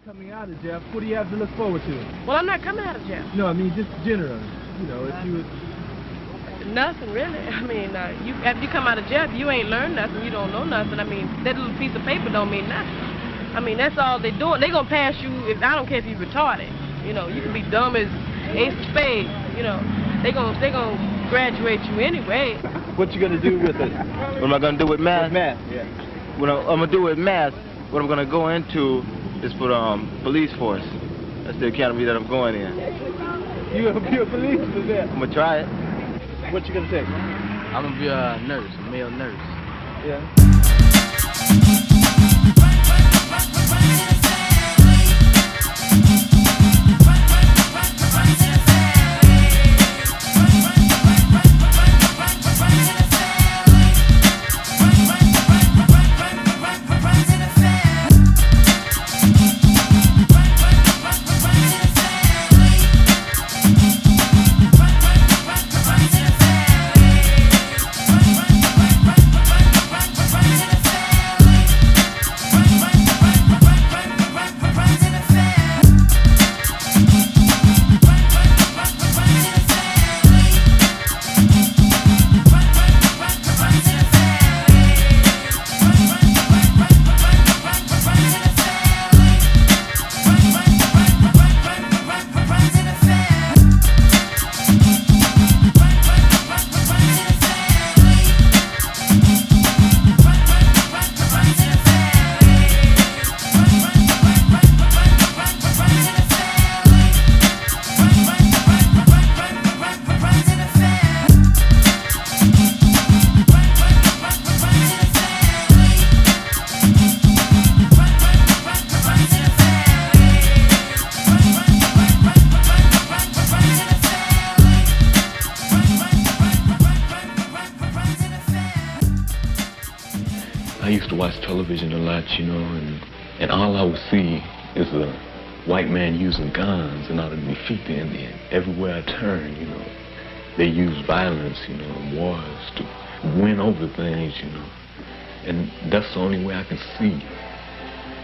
Coming out of jail, what do you have to look forward to? Well, I'm not coming out of jail. No, I mean just generally. You know, if you was... Nothing really. I mean, after you come out of jail, if you ain't learned nothing, you don't know nothing. I mean, that little piece of paper don't mean nothing. I mean, that's all they doing. They gonna pass you. I don't care if you're retarded. You know, you can be dumb as ace of spades. You know, they gonna graduate you anyway. What you gonna do with it? What am I gonna do with math? With math, yeah. What I'm gonna do with math, what I'm gonna go into is for police force. That's the academy that I'm going in. You gonna be a policeman there? I'm gonna try it. What you gonna take? I'm gonna be a nurse, a male nurse. Yeah. Television a lot, you know, and all I would see is a white man using guns in order to defeat the Indian. Everywhere I turn, you know, they use violence, you know, and wars to win over things, you know. And that's the only way I can see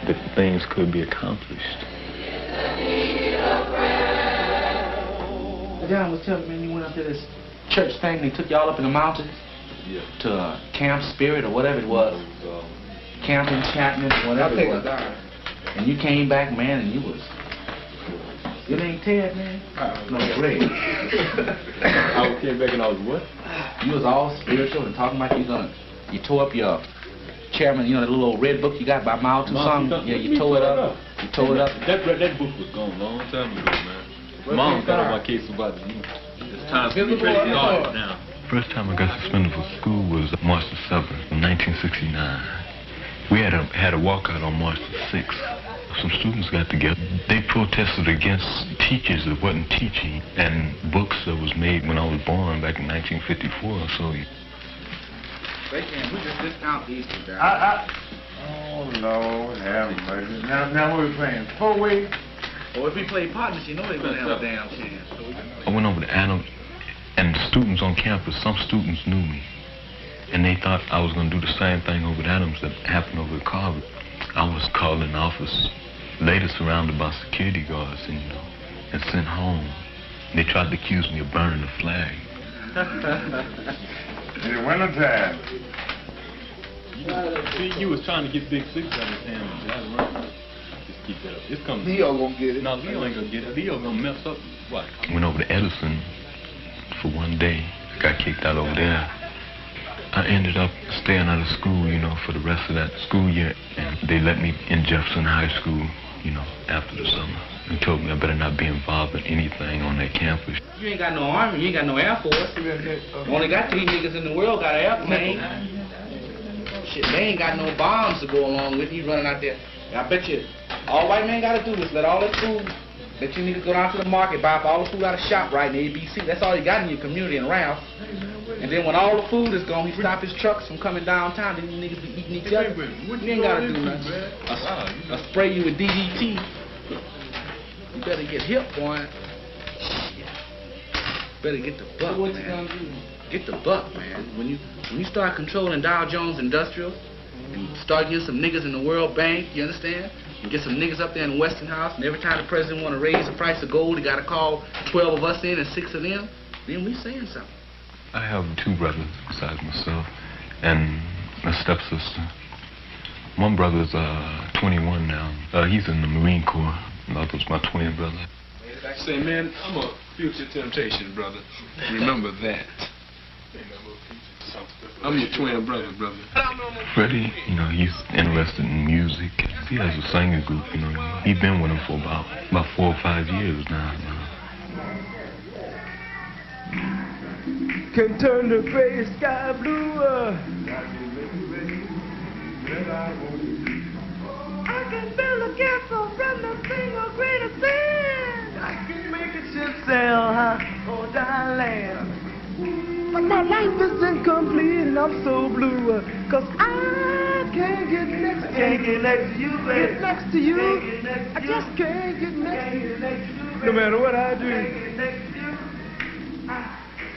that things could be accomplished. John was telling me you went up to this church thing, they took y'all up in the mountains to Camp Spirit or whatever it was. Camp Enchantment, whatever it was. And you came back, man, and you was... Your name Ted, man? No, Greg. I came back and I was what? You was all spiritual and talking about you tore up your chairman, you know, the little old red book you got by Mao Tse-tung? Yeah, you tore it up. You tore it up. That book was gone a long time ago, man. Mom got on my case about it. It's time for me to start now. First time I got suspended from school was March the 7th, 1969. We had a walkout on March the 6th. Some students got together. They protested against teachers that wasn't teaching and books that was made when I was born back in 1954. So. They can't. We just discount these two guys. Oh Lord, have mercy. Now what are we playing? 4-way? Well, if we play partners, you know they're gonna have a damn chance. I went over to Adams, and the students on campus, some students knew me. And they thought I was going to do the same thing over at Adams that happened over at Carver. I was called in the office, later surrounded by security guards, and, you know, and sent home. They tried to accuse me of burning the flag. In the wintertime. See, you was trying to get Big Six out of his hand. Just keep that up. It's coming. Leo gonna get it. No, Leo ain't gonna get it. Leo gonna mess up. What? Went over to Edison for one day. Got kicked out over there. I ended up staying out of school, you know, for the rest of that school year. And they let me in Jefferson High School, you know, after the summer. And told me I better not be involved in anything on that campus. You ain't got no army, you ain't got no air force. Only got 3 niggas in the world got an airplane. Shit, they ain't got no bombs to go along with you running out there. I bet you all white men gotta do is let all that food, let you niggas go down to the market, buy up all the food out of shop right in the ABC. That's all you got in your community and around. And then when all the food is gone, he stop his trucks from coming downtown, then you niggas be eating each other. You ain't gotta do nothing. I spray you with DDT. You better get hip, boy. Better get the buck, man. Get the buck, man. When you start controlling Dow Jones Industrial and start getting some niggas in the World Bank, you understand? and get some niggas up there in the Western House, and every time the president want to raise the price of gold, he got to call 12 of us in and 6 of them, then we saying something. I have 2 brothers besides myself and a stepsister. One brother's 21 now. He's in the Marine Corps. The other's my twin brother. Say, man, I'm a future temptation, brother. Remember that. I'm your twin brother. Freddie, you know, he's interested in music. He has a singing group, you know. He's been with him for about 4 or 5 years now. Can turn the gray sky blue. I can build a castle from the single grain of sand. I can make a ship sail high on dry land. But my life is incomplete and I'm so blue. Cause I can't get next to you. Can't get next to you, baby. Get next to you. I just can't get next to you. No matter what I do. I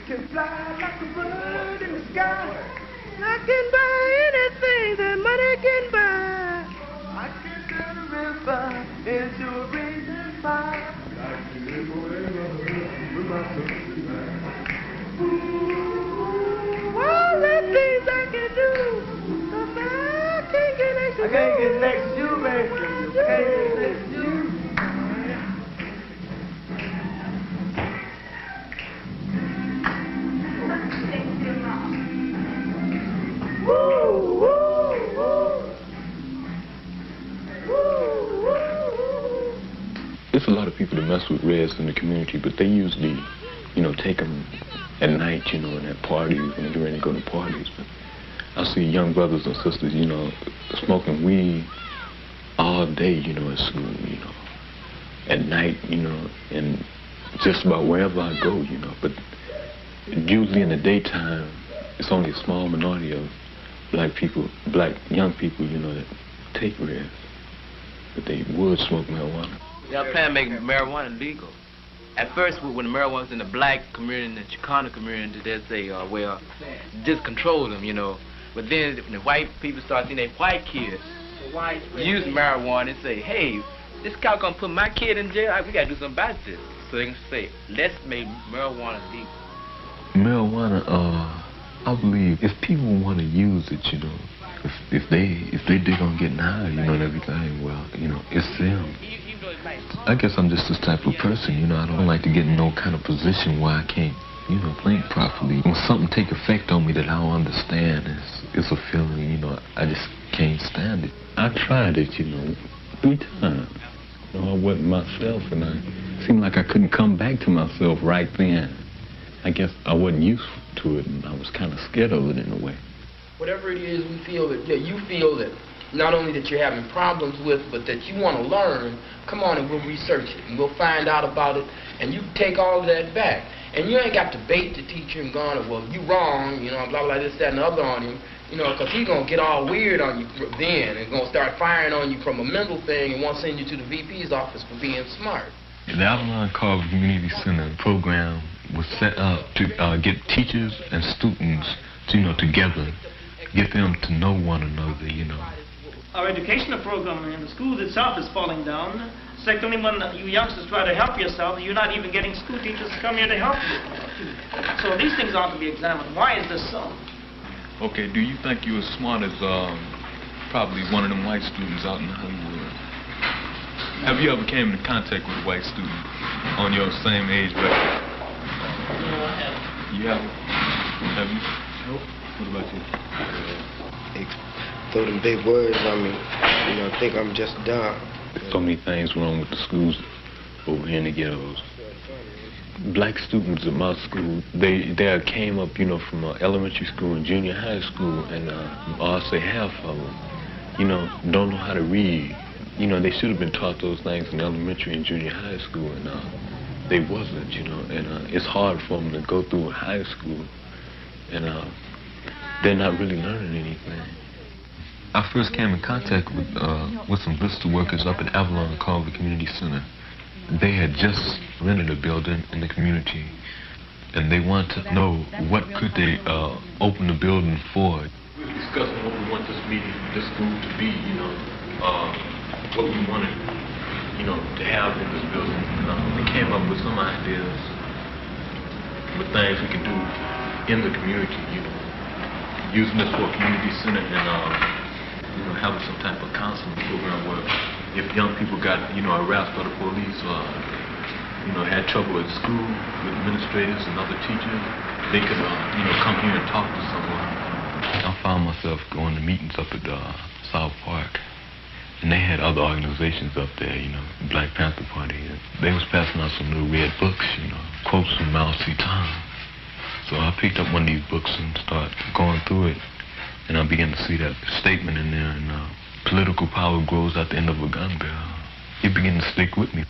can fly like a bird in the sky. I can buy anything that money can buy. I can turn a river into a blazing fire. I can live forever with my soul. All the things I can do, but I can't get next to you. I can't get next to you, baby. I can't get next to you. There's a lot of people that mess with Reds in the community, but they usually, you know, take them at night, you know, and at parties, when they get ready to go to parties. But I see young brothers and sisters, you know, smoking weed all day, you know, at school, you know, at night, you know, and just about wherever I go, you know. But usually in the daytime, it's only a small minority of black young people, you know, that take Reds, but they would smoke marijuana. They're planning to make marijuana legal. At first, when the marijuana was in the black community and the Chicano community, they'd say, well, just control them, you know. But then when the white people start seeing their white kids use marijuana and say, hey, this cow gonna put my kid in jail, we gotta do something about this. So they can say, let's make marijuana legal. Marijuana, I believe if people want to use it, you know, if they dig on getting high, you know, and everything, well, you know, it's them. I guess I'm just this type of person, you know. I don't like to get in no kind of position where I can't, you know, think properly. When something take effect on me that I don't understand, it's a feeling, you know, I just can't stand it. I tried it, you know, 3 times. You know, I wasn't myself, and it seemed like I couldn't come back to myself right then. I guess I wasn't used to it, and I was kind of scared of it in a way. Whatever it is we feel that, you feel that not only that you're having problems with, but that you want to learn, come on and we'll research it, and we'll find out about it, and you take all of that back. And you ain't got to bait the teacher and going, well, you wrong, you know, blah, blah, this, that, and the other on him, you know, because he's going to get all weird on you then and going to start firing on you from a mental thing and want to send you to the VP's office for being smart. The Avalon Carver Community Center program was set up to get teachers and students, you know, together, get them to know one another, you know. Our educational program in the schools itself is falling down. Secondly, when you youngsters try to help yourself, you're not even getting school teachers to come here to help you. So these things ought to be examined. Why is this so? Okay, do you think you're as smart as probably one of them white students out in Hollywood? Have you ever came into contact with a white student on your same age bracket? No, I haven't. You haven't? Have you? Nope. What about you? They throw them big words on me. You know, think I'm just dumb. There's so many things wrong with the schools over here in the ghettos. Black students at my school, they came up, you know, from elementary school and junior high school, and I'll say half of them, you know, don't know how to read. You know, they should have been taught those things in elementary and junior high school, and they wasn't, you know, and it's hard for them to go through high school, and they're not really learning anything. I first came in contact with some visitor workers up at Avalon Carver Community Center. They had just rented a building in the community, and they wanted to know what could they open the building for. We were discussing what we want this school to be, you know. what we wanted, you know, to have in this building. We came up with some ideas with things we can do in the community, you know, using this for a community center and, you know, having some type of counseling program where if young people got, you know, harassed by the police or, you know, had trouble at school with administrators and other teachers, they could, you know, come here and talk to someone. I found myself going to meetings up at South Park, and they had other organizations up there, you know, Black Panther Party. They was passing out some little red books, you know, quotes from Mao Zedong. So I picked up one of these books and started going through it, and I began to see that statement in there, and political power grows at the end of a gun barrel. It began to stick with me.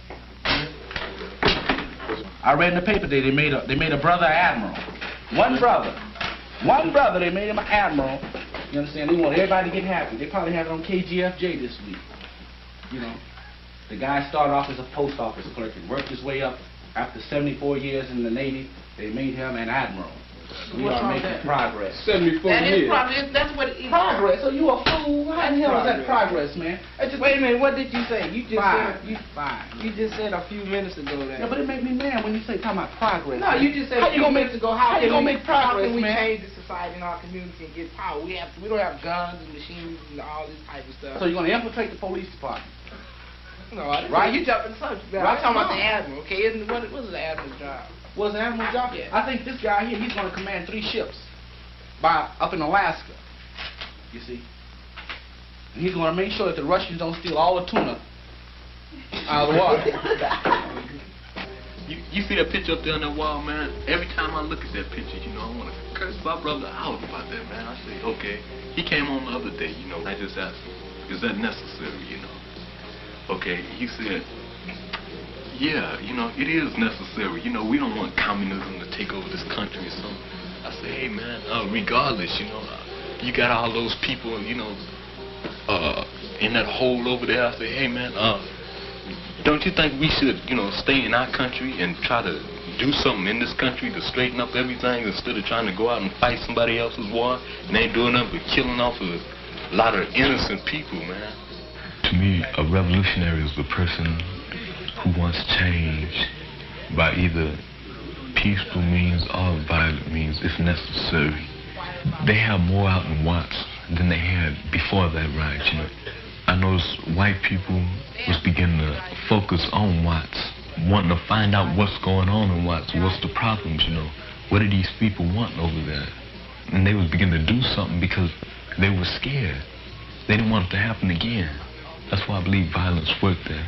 I read in the paper today they made a brother admiral. One brother, they made him an admiral. You understand? They want everybody to get happy. They probably have it on KGFJ this week. You know, the guy started off as a post office clerk and worked his way up. After 74 years in the Navy, they made him an admiral. We are making progress. 74 That years. is progress. That's what it is. Progress? So you a fool? How the hell is that progress, man? Wait a minute, what did you say? You just Fine. said you just said a few minutes ago that. Yeah, but it made me mad when you say talking about progress. No, you just said how you gonna make how you gonna make how progress, can we man? change the society in our community and get power? We don't have guns and machines and all this type of stuff. So you're gonna infiltrate the police department? No, I didn't Right. say you jumping subject. Right. I'm talking about the admiral. Okay, what's the admiral's job? What's the admiral's job? Yeah. I think this guy here, he's gonna command 3 ships up in Alaska. You see? And he's gonna make sure that the Russians don't steal all the tuna out of the water. You see that picture up there on that wall, man? Every time I look at that picture, you know, I want to curse my brother out about that, man. I say, okay, he came on the other day, you know. I just asked him, is that necessary, you know? Okay, he said, yeah, you know, it is necessary. You know, we don't want communism to take over this country or something. I say, hey, man, regardless, you know, you got all those people, you know, in that hole over there. I say, hey, man, don't you think we should, you know, stay in our country and try to do something in this country to straighten up everything instead of trying to go out and fight somebody else's war? And they ain't doing nothing but killing off a lot of innocent people, man. To me, a revolutionary is the person who wants change by either peaceful means or violent means, if necessary. They have more out in Watts than they had before that riot, you know. I noticed white people was beginning to focus on Watts, wanting to find out what's going on in Watts, what's the problems, you know. What do these people want over there? And they was beginning to do something because they were scared. They didn't want it to happen again. That's why I believe violence worked there.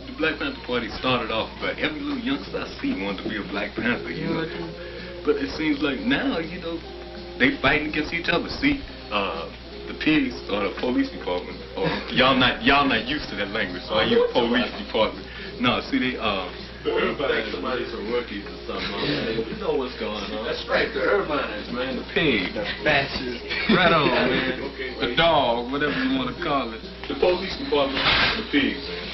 The Black Panther Party started off by every little youngster I see wanted to be a Black Panther, you know. But it seems like now, you know, they fighting against each other. See, the pigs or the police department, or y'all not used to that language, so I use police department. No, see, they everybody somebody's some rookies or something. You know what's going on. That's right, the Irvines, man, the pig, the fascist. Right on, man. The dog, whatever you want to call it. The police department, the pigs, man.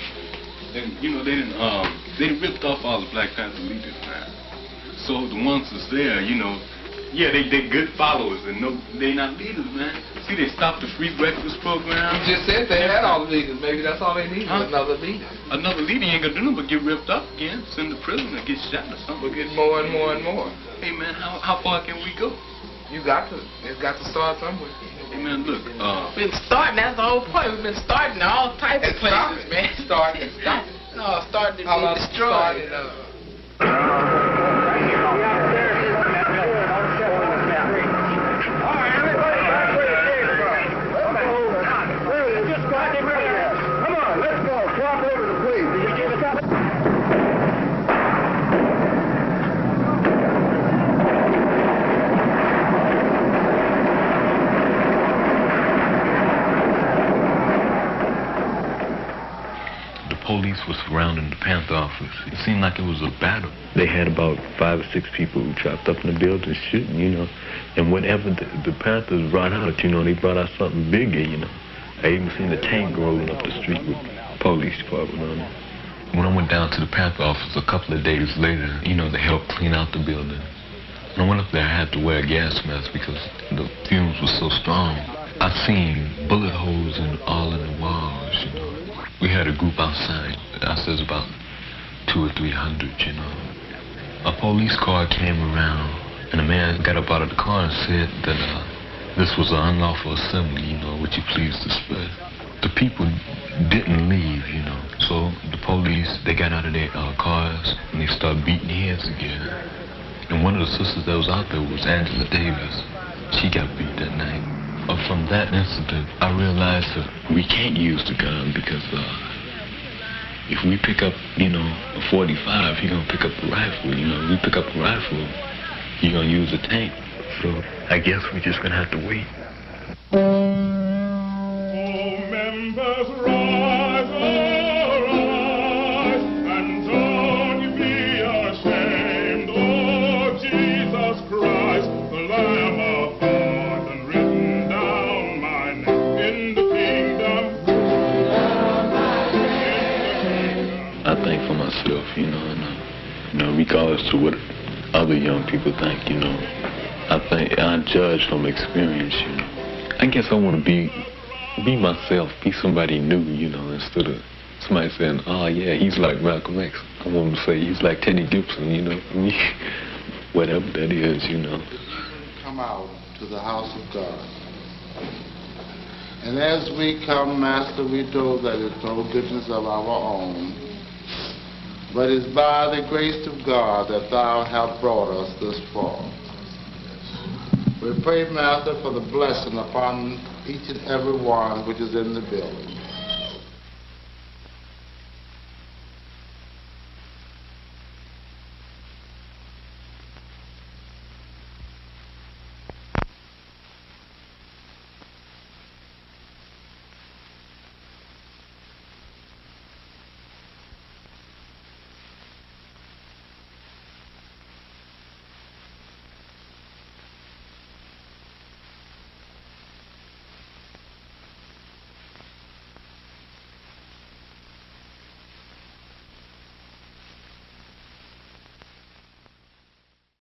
And you know, they ripped off all the Black Panther leaders, man. So the ones that's there, you know, yeah, they good followers, and no, they not leaders, man. See, they stopped the free breakfast program. You just said they had all the leaders. Maybe that's all they need. Another leader. Another leader ain't gonna do nothing but get ripped up again, send to prison, or get shot or something. We'll get more and more and more. Hey, man, how far can we go? You got to. It's got to start somewhere. Hey, man, look. We've been starting. That's the whole point. We've been starting all types of places, man. Starting. No, starting to How be about destroyed. Police was surrounding the Panther office. It seemed like it was a battle. They had about 5 or 6 people who trapped up in the building shooting, you know. And whenever the Panthers brought out, you know, they brought out something bigger, you know. I even seen a tank rolling up the street with the police department on it. When I went down to the Panther office a couple of days later, you know, they helped clean out the building. When I went up there, I had to wear a gas mask because the fumes were so strong. I seen bullet holes in all of the walls, you know. we had a group outside. I said about 200 or 300, you know. A police car came around, and a man got up out of the car and said that this was an unlawful assembly, you know, would you please disperse? The people didn't leave, you know. So the police, they got out of their cars, and they started beating heads again. And one of the sisters that was out there was Angela Davis. She got beat that night. From that incident, I realized that we can't use the gun because if we pick up, you know, a .45, you're going to pick up a rifle, you know. If we pick up a rifle, you're going to use a tank. So I guess we're just going to have to wait. Members, rise, arise, and don't you be ashamed, oh Jesus Christ, the Lamb of God, and written down my name in the kingdom. I think for myself, you know, and, you know, regardless to what other young people think, you know, I think I judge from experience, you know. I guess I want to be myself, be somebody new, you know, instead of somebody saying, oh yeah, he's like Malcolm X. I want to say he's like Tenny Gibson, you know, whatever that is, you know. Come out to the house of God. And as we come, Master, we know that it's no goodness of our own, but it's by the grace of God that thou hast brought us this far. We pray, Master, for the blessing upon each and every one which is in the building.